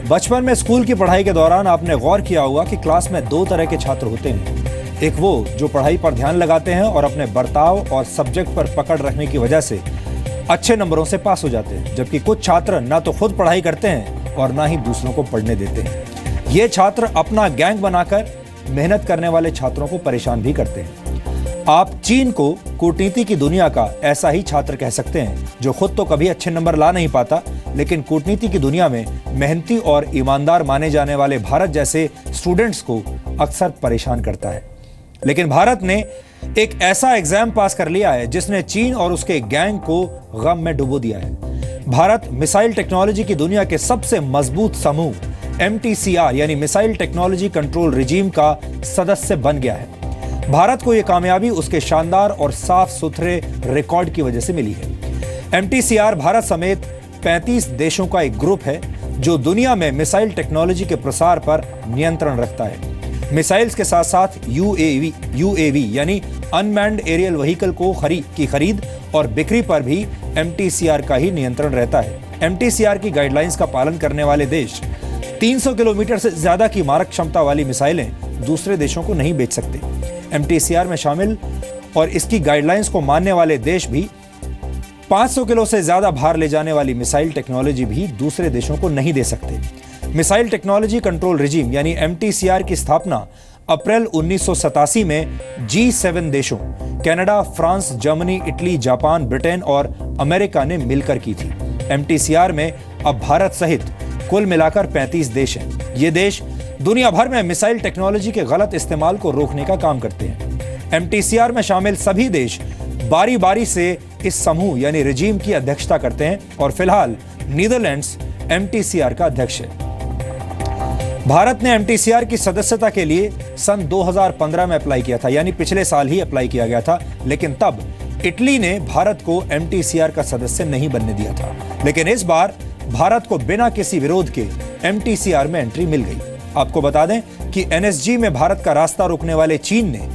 बचपन में स्कूल की पढ़ाई के दौरान आपने गौर किया होगा कि क्लास में दो तरह के छात्र होते हैं। एक वो जो पढ़ाई पर ध्यान लगाते हैं और अपने बर्ताव और सब्जेक्ट पर पकड़ रखने की वजह से अच्छे नंबरों से पास हो जाते हैं, जबकि कुछ छात्र ना तो खुद पढ़ाई करते हैं और ना ही दूसरों को पढ़ने देते हैं। ये छात्र अपना गैंग बनाकर मेहनत करने वाले छात्रों को परेशान भी करते हैं। आप चीन को कूटनीति की दुनिया का ऐसा ही छात्र कह सकते हैं, जो खुद तो कभी अच्छे नंबर ला नहीं पाता, लेकिन कूटनीति की दुनिया में मेहनती और ईमानदार माने जाने वाले भारत जैसे स्टूडेंट्स को अक्सर परेशान करता है। लेकिन भारत ने एक ऐसा एग्जाम पास कर लिया है जिसने चीन और उसके गैंग को गम में डुबो दिया है। भारत मिसाइल टेक्नोलॉजी की दुनिया के सबसे मजबूत समूह MTCR यानी मिसाइल टेक्नोलॉजी कंट्रोल रिजीम का सदस्य बन गया है। भारत को यह कामयाबी उसके शानदार और साफ सुथरे रिकॉर्ड की वजह से मिली है। MTCR भारत समेत 35 देशों का एक ग्रुप है जो दुनिया में मिसाइल टेक्नोलॉजी के प्रसार पर नियंत्रण रखता है। मिसाइल्स के साथ साथ UAV यानी अनमैन्ड एरियल व्हीकल को खरीद और बिक्री पर भी MTCR का ही नियंत्रण रहता है। MTCR की गाइडलाइंस का पालन करने वाले देश 300 किलोमीटर से ज्यादा की मारक क्षमता वाली मिसाइलें दूसरे देशों को नहीं बेच सकते। MTCR में शामिल और इसकी गाइडलाइंस को मानने वाले देश भी 500 किलो से ज्यादा भार ले जाने वाली मिसाइल टेक्नोलॉजी भी दूसरे देशों को नहीं दे सकते। मिसाइल टेक्नोलॉजी कंट्रोल रिजीम यानी MTCR की स्थापना अप्रैल 1987 में G7 देशों Canada, France, Germany, Italy, Japan, Britain और अमेरिका ने मिलकर की थी। MTCR में अब भारत सहित कुल मिलाकर 35 देश हैं। ये देश दुनिया भर में मिसाइल टेक्नोलॉजी के गलत इस्तेमाल को रोकने का काम करते हैं। MTCR में शामिल सभी देश बारी बारी से इस समूह यानी रिजीम की अध्यक्षता करते हैं और फिलहाल नीदरलैंड्स MTCR का अध्यक्ष है। भारत ने MTCR की सदस्यता के लिए सन 2015 में अप्लाई किया था, यानी पिछले साल ही अप्लाई किया गया था, लेकिन तब इटली ने भारत को MTCR का सदस्य नहीं बनने दिया था। लेकिन इस बार भारत को बिना किसी विरोध के MTCR में एंट्री मिल गई। आपको बता दें कि NSG में भारत का रास्ता रोकने वाले चीन ने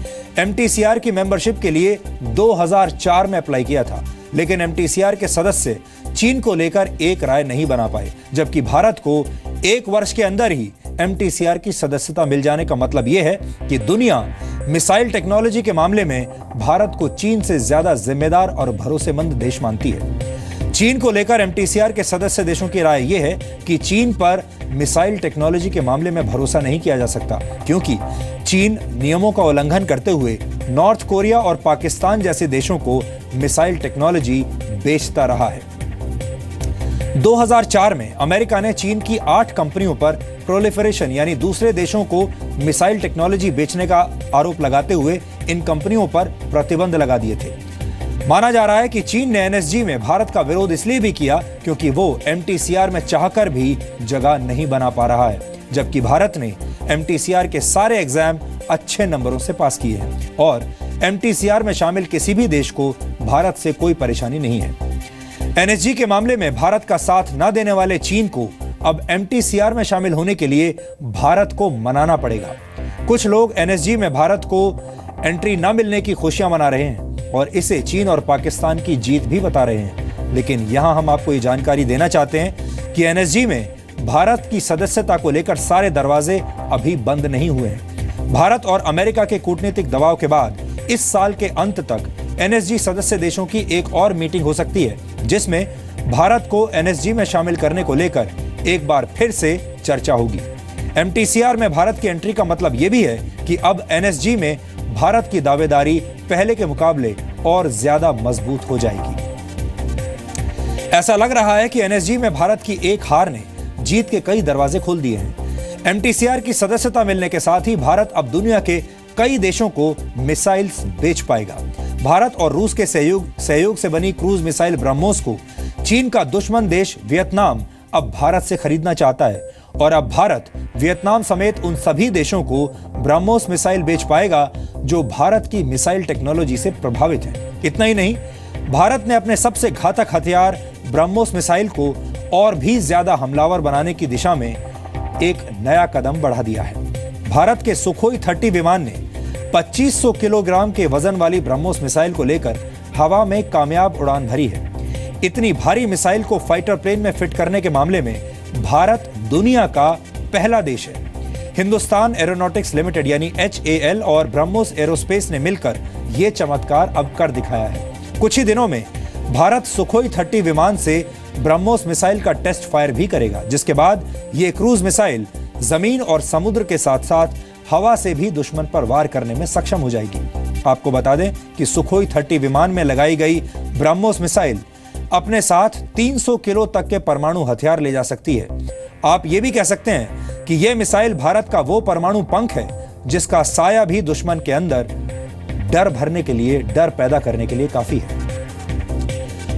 MTCR की मेंबरशिप के लिए 2004 में अप्लाई किया था, लेकिन MTCR के सदस्य चीन को लेकर एक राय नहीं बना पाए, जबकि भारत को 1 वर्ष के अंदर ही MTCR की सदस्यता मिल जाने का मतलब यह है कि दुनिया मिसाइल टेक्नोलॉजी के मामले में भारत को चीन से ज्यादा जिम्मेदार और भरोसेमंद देश मानती है। चीन को लेकर MTCR के सदस्य देशों की राय यह है कि चीन पर मिसाइल टेक्नोलॉजी के मामले में भरोसा नहीं किया जा सकता, क्योंकि चीन नियमों का उल्लंघन करते हुए नॉर्थ कोरिया और पाकिस्तान जैसे देशों को मिसाइल टेक्नोलॉजी बेचता रहा है। 2004 में अमेरिका ने चीन की 8 कंपनियों पर प्रोलिफरेशन यानी दूसरे देशों को मिसाइल टेक्नोलॉजी बेचने का आरोप लगाते हुए इन कंपनियों पर प्रतिबंध लगा दिए थे। माना जा रहा है कि चीन ने NSG में भारत का विरोध इसलिए भी किया क्योंकि वो MTCR में चाहकर भी जगह नहीं बना पा रहा है, जबकि भारत ने MTCR के सारे एग्जाम अच्छे नंबरों से पास किए हैं और MTCR में शामिल किसी भी देश को भारत से कोई परेशानी नहीं है। NSG के मामले में भारत का साथ न देने वाले चीन को अब MTCR में शामिल होने के लिए भारत को मनाना पड़ेगा। कुछ लोग NSG में भारत को एंट्री न मिलने की खुशियां मना रहे हैं और इसे चीन और पाकिस्तान की जीत भी बता रहे हैं, लेकिन यहां हम आपको ये जानकारी देना चाहते हैं कि NSG में भारत की सदस्यता को लेकर सारे दरवाजे अभी बंद नहीं हुए हैं। भारत और अमेरिका के कूटनीतिक दबाव के बाद इस साल के अंत तक NSG सदस्य देशों की एक और मीटिंग हो सकती है, जिसमें भारत को NSG में शामिल करने को लेकर एक बार फिर से चर्चा होगी। MTCR में भारत की एंट्री का मतलब यह भी है कि अब NSG में भारत की दावेदारी पहले के मुकाबले और ज्यादा मजबूत हो जाएगी। ऐसा लग रहा है कि NSG में भारत की एक हार ने जीत के कई दरवाजे खोल दिए हैं। MTCR की सदस्यता मिलने के साथ ही भारत अब दुनिया के कई देशों को मिसाइल्स बेच पाएगा। भारत और रूस के सहयोग से बनी क्रूज मिसाइल ब्रह्मोस को चीन का दुश्मन देश वियतनाम अब भारत से खरीदना चाहता है और अब भारत वियतनाम समेत उन सभी देशों को ब्रह्मोस मिसाइल बेच पाएगा जो भारत की मिसाइल टेक्नोलॉजी से प्रभावित हैं। इतना ही नहीं, भारत ने अपने सबसे घातक हथियार ब्रह्मोस मिसाइल को और भी ज्यादा हमलावर बनाने की दिशा में एक नया कदम बढ़ा दिया है। भारत के सुखोई 30 विमान ने 2500 किलोग्राम के वजन वाली ब्रह्मोस मिसाइल को लेकर हवा में कामयाब उड़ान भरी है। इतनी भारी मिसाइल को फाइटर प्लेन में फिट करने के मामले में भारत दुनिया का पहला देश है। हिंदुस्तान एरोनॉटिक्स लिमिटेड यानी HAL और ब्रह्मोस एरोस्पेस ने मिलकर यह चमत्कार अब कर दिखाया है। कुछ ही दिनों में भारत सुखोई 30 विमान से ब्रह्मोस मिसाइल का टेस्ट फायर भी करेगा, जिसके बाद यह क्रूज मिसाइल जमीन और समुद्र के साथ साथ हवा से भी दुश्मन पर वार करने में सक्षम हो जाएगी। आपको बता दें कि सुखोई 30 विमान में लगाई गई ब्रह्मोस मिसाइल अपने साथ 300 किलो तक के परमाणु हथियार ले जा सकती है। आप ये भी कह सकते हैं कि यह मिसाइल भारत का वो परमाणु पंख है जिसका साया भी दुश्मन के अंदर डर पैदा करने के लिए काफी है।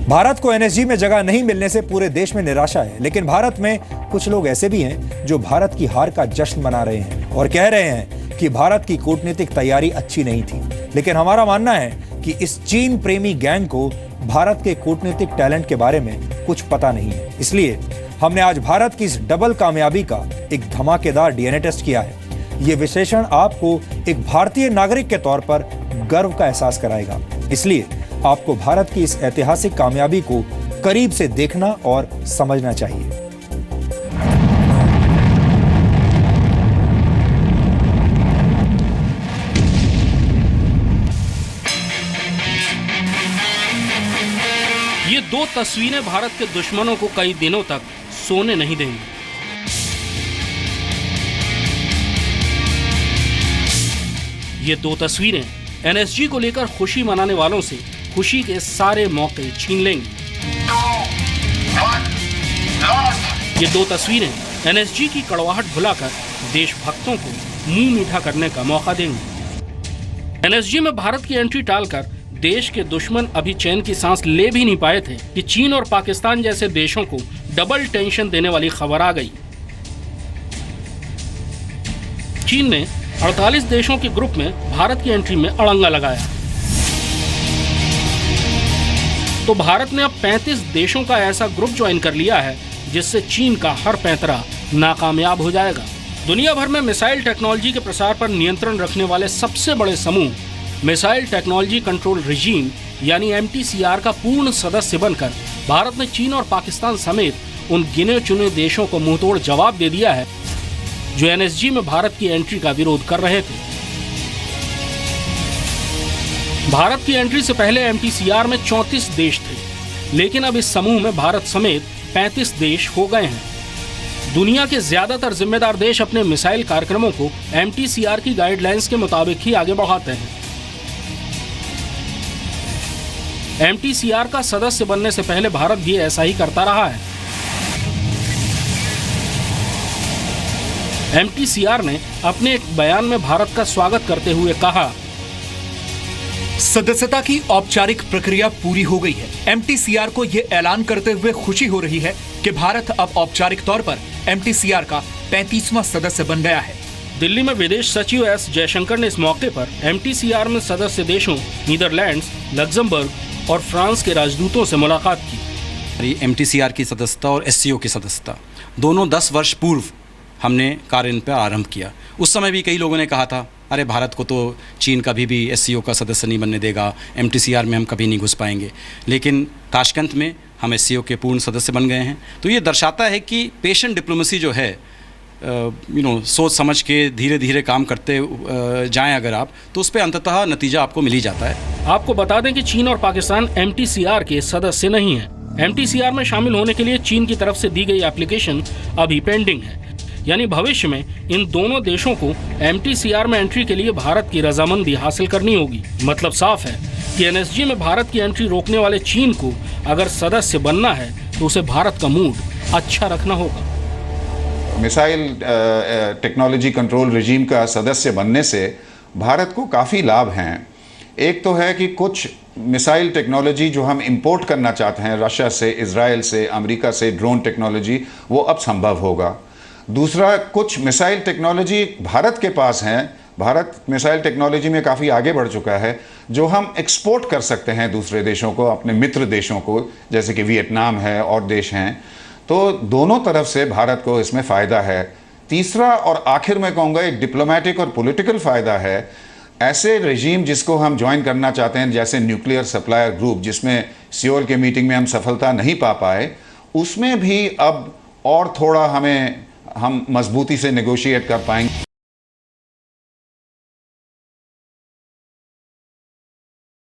भारत को NSG में जगह नहीं मिलने से पूरे देश में निराशा है, लेकिन भारत में कुछ लोग ऐसे भी हैं जो भारत की हार का जश्न मना रहे हैं और कह रहे हैं कि भारत की कूटनीतिक तैयारी अच्छी नहीं थी। लेकिन हमारा मानना है कि इस चीन प्रेमी गैंग को भारत के कूटनीतिक टैलेंट के बारे में कुछ पता नहीं है। इसलिए हमने आज भारत की इस डबल कामयाबी का एक धमाकेदार DNA टेस्ट किया है। यह विश्लेषण आपको एक भारतीय नागरिक के तौर पर गर्व का एहसास कराएगा। इसलिए आपको भारत की इस ऐतिहासिक कामयाबी को करीब से देखना और समझना चाहिए। ये दो तस्वीरें भारत के दुश्मनों को कई दिनों तक सोने नहीं देंगी। ये दो तस्वीरें NSG को लेकर खुशी मनाने वालों से खुशी के सारे मौके छीन लेंगी। ये दो तस्वीरें NSG की कड़वाहट भुलाकर देशभक्तों को मुंह मीठा करने का मौका देंगी। NSG में भारत की एंट्री टालकर देश के दुश्मन अभी चैन की सांस ले भी नहीं पाए थे कि चीन और पाकिस्तान जैसे देशों को डबल टेंशन देने वाली खबर आ गई। चीन ने 48 देशों के ग्रुप में भारत की एंट्री में अड़ंगा लगाया, तो भारत ने अब 35 देशों का ऐसा ग्रुप ज्वाइन कर लिया है जिससे चीन का हर पैंतरा नाकामयाब हो जाएगा। दुनिया भर में मिसाइल टेक्नोलॉजी के प्रसार पर नियंत्रण रखने वाले सबसे बड़े समूह मिसाइल टेक्नोलॉजी कंट्रोल रिजीम यानी MTCR का पूर्ण सदस्य बनकर भारत ने चीन और पाकिस्तान समेत उन गिने चुने देशों को मुंहतोड़ जवाब दे दिया है जो NSG में भारत की एंट्री का विरोध कर रहे थे। भारत की एंट्री से पहले MTCR में 34 देश थे, लेकिन अब इस समूह में भारत समेत 35 देश हो गए हैं। दुनिया के ज्यादातर जिम्मेदार देश अपने मिसाइल कार्यक्रमों को MTCR की गाइडलाइंस के मुताबिक ही आगे बढ़ाते हैं। MTCR का सदस्य बनने से पहले भारत भी ऐसा ही करता रहा है। MTCR ने अपने एक बयान में भारत का स्वागत करते हुए कहा, सदस्यता की औपचारिक प्रक्रिया पूरी हो गई है। MTCR को ये ऐलान करते हुए खुशी हो रही है कि भारत अब औपचारिक तौर पर MTCR का 35वां सदस्य बन गया है। दिल्ली में विदेश सचिव S जयशंकर ने इस मौके पर MTCR में सदस्य देशों नीदरलैंड्स, लग्जमबर्ग और फ्रांस के राजदूतों से मुलाकात की। MTCR की सदस्यता और SCO की सदस्यता दोनों 10 वर्ष पूर्व हमने कार्य पर आरंभ किया। उस समय भी कई लोगों ने कहा था, अरे भारत को तो चीन कभी भी SCO का सदस्य नहीं बनने देगा, MTCR में हम कभी नहीं घुस पाएंगे। लेकिन ताशकंद में हम SCO के पूर्ण सदस्य बन गए हैं। तो ये दर्शाता है कि पेशेंट डिप्लोमेसी जो है, सोच समझ के धीरे धीरे काम करते जाएं अगर आप, तो उस पर अंततः नतीजा आपको मिल ही जाता है। आपको बता दें कि चीन और पाकिस्तान MTCR के सदस्य नहीं हैं। MTCR में शामिल होने के लिए चीन की तरफ से दी गई एप्लीकेशन अभी पेंडिंग है, यानी भविष्य में इन दोनों देशों को MTCR में एंट्री के लिए भारत की रजामंदी हासिल करनी होगी। मतलब साफ है कि NSG में भारत की एंट्री रोकने वाले चीन को अगर सदस्य बनना है तो उसे भारत का मूड अच्छा रखना होगा। मिसाइल टेक्नोलॉजी कंट्रोल रिजीम का सदस्य बनने से भारत को काफ़ी लाभ हैं। एक तो है कि कुछ मिसाइल टेक्नोलॉजी जो हम इंपोर्ट करना चाहते हैं रशिया से, इजराइल से, अमेरिका से, ड्रोन टेक्नोलॉजी, वो अब संभव होगा। दूसरा, कुछ मिसाइल टेक्नोलॉजी भारत के पास हैं, भारत मिसाइल टेक्नोलॉजी में काफ़ी आगे बढ़ चुका है, जो हम एक्सपोर्ट कर सकते हैं दूसरे देशों को, अपने मित्र देशों को, जैसे कि वियतनाम है और देश हैं। तो दोनों तरफ से भारत को इसमें फ़ायदा है। तीसरा और आखिर में कहूँगा, एक डिप्लोमेटिक और पॉलिटिकल फ़ायदा है। ऐसे रजीम जिसको हम ज्वाइन करना चाहते हैं, जैसे न्यूक्लियर सप्लायर ग्रुप, जिसमें सियोल के मीटिंग में हम सफलता नहीं पा पाए, उसमें भी अब और थोड़ा हमें हम मजबूती से नेगोशिएट कर पाएंगे।